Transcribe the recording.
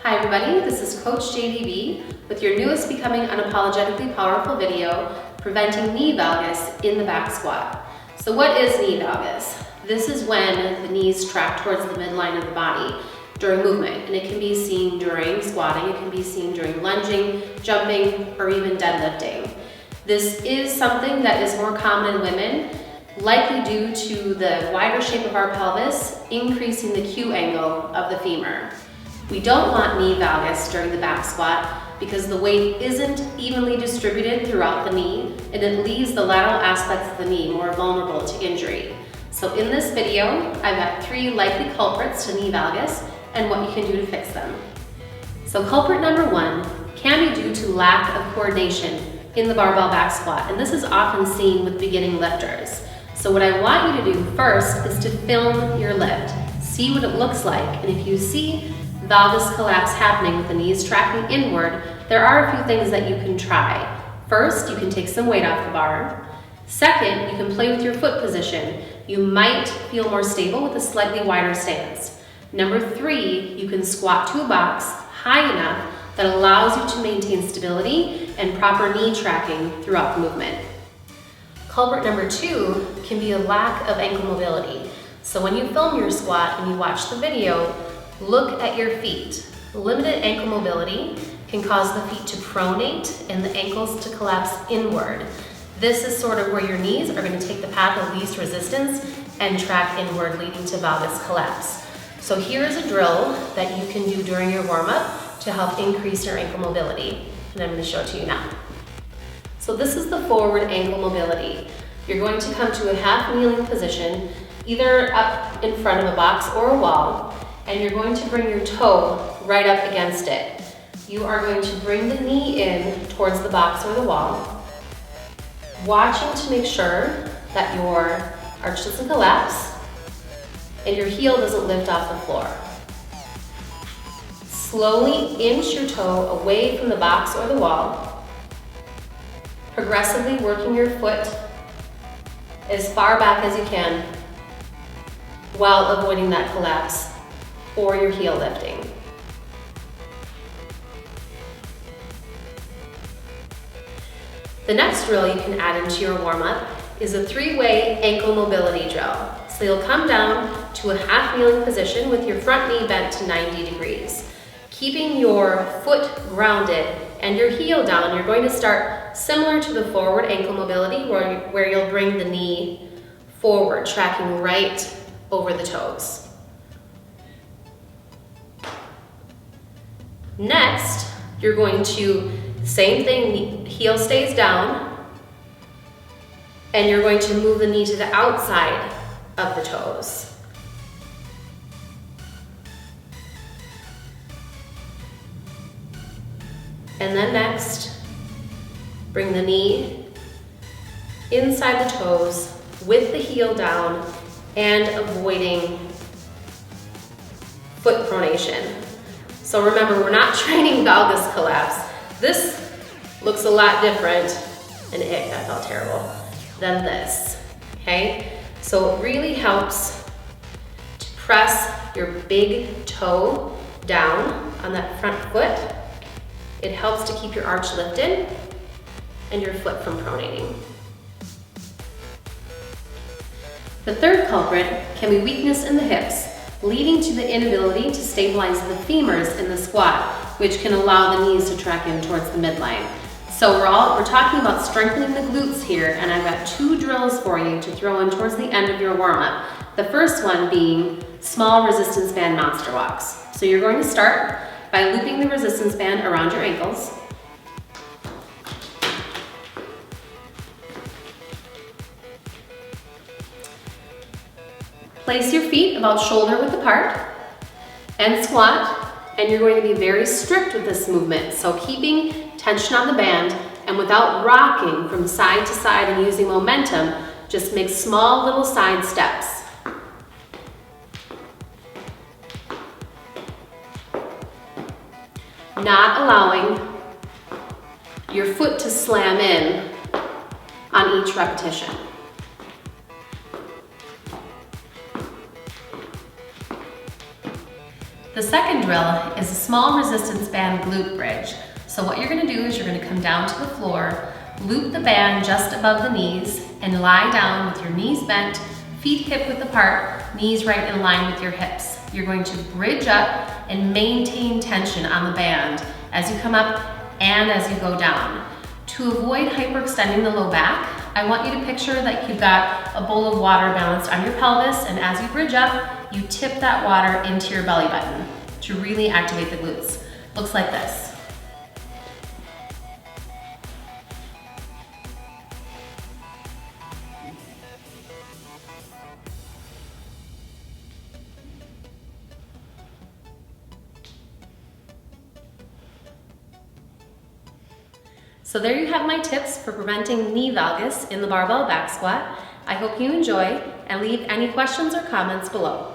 Hi everybody, this is Coach JDB with your newest Becoming Unapologetically Powerful video, Preventing Knee Valgus in the Back Squat. So what is knee valgus? This is when the knees track towards the midline of the body during movement, and it can be seen during squatting, it can be seen during lunging, jumping, or even deadlifting. This is something that is more common in women, likely due to the wider shape of our pelvis, increasing the Q angle of the femur. We don't want knee valgus during the back squat because the weight isn't evenly distributed throughout the knee, and it leaves the lateral aspects of the knee more vulnerable to injury. So in this video, I've got 3 likely culprits to knee valgus and what you can do to fix them. So culprit number 1 can be due to lack of coordination in the barbell back squat, and this is often seen with beginning lifters. So what I want you to do first is to film your lift, see what it looks like, and if you see valgus collapse happening with the knees tracking inward, there are a few things that you can try. First, you can take some weight off the bar. Second, you can play with your foot position. You might feel more stable with a slightly wider stance. Number 3, you can squat to a box high enough that allows you to maintain stability and proper knee tracking throughout the movement. Culprit number 2 can be a lack of ankle mobility. So when you film your squat and you watch the video, look at your feet. Limited ankle mobility can cause the feet to pronate and the ankles to collapse inward. This is sort of where your knees are going to take the path of least resistance and track inward, leading to valgus collapse. So here's a drill that you can do during your warm-up to help increase your ankle mobility, and I'm going to show it to you now. So this is the forward ankle mobility. You're going to come to a half kneeling position, either up in front of a box or a wall, and you're going to bring your toe right up against it. You are going to bring the knee in towards the box or the wall, watching to make sure that your arch doesn't collapse and your heel doesn't lift off the floor. Slowly inch your toe away from the box or the wall, progressively working your foot as far back as you can while avoiding that collapse or your heel lifting. The next drill you can add into your warm-up is a 3-way ankle mobility drill. So you'll come down to a half kneeling position with your front knee bent to 90 degrees. Keeping your foot grounded and your heel down, you're going to start similar to the forward ankle mobility where you'll bring the knee forward, tracking right over the toes. Next, you're going to, same thing, heel stays down, and you're going to move the knee to the outside of the toes. And then next, bring the knee inside the toes with the heel down and avoiding foot pronation. So remember, we're not training valgus collapse. This looks a lot different, and that felt terrible, than this, okay? So it really helps to press your big toe down on that front foot. It helps to keep your arch lifted and your foot from pronating. The third culprit can be weakness in the hips, leading to the inability to stabilize the femurs in the squat, which can allow the knees to track in towards the midline. So we're talking about strengthening the glutes here, and I've got 2 drills for you to throw in towards the end of your warm-up. The first one being small resistance band monster walks. So you're going to start by looping the resistance band around your ankles. Place your feet about shoulder width apart and squat, and you're going to be very strict with this movement. So keeping tension on the band and without rocking from side to side and using momentum, just make small little side steps. Not allowing your foot to slam in on each repetition. The second drill is a small resistance band glute bridge. So what you're gonna do is you're gonna come down to the floor, loop the band just above the knees, and lie down with your knees bent, feet hip width apart, knees right in line with your hips. You're going to bridge up and maintain tension on the band as you come up and as you go down. To avoid hyperextending the low back, I want you to picture that you've got a bowl of water balanced on your pelvis, and as you bridge up, you tip that water into your belly button to really activate the glutes. Looks like this. So there you have my tips for preventing knee valgus in the barbell back squat. I hope you enjoy, and leave any questions or comments below.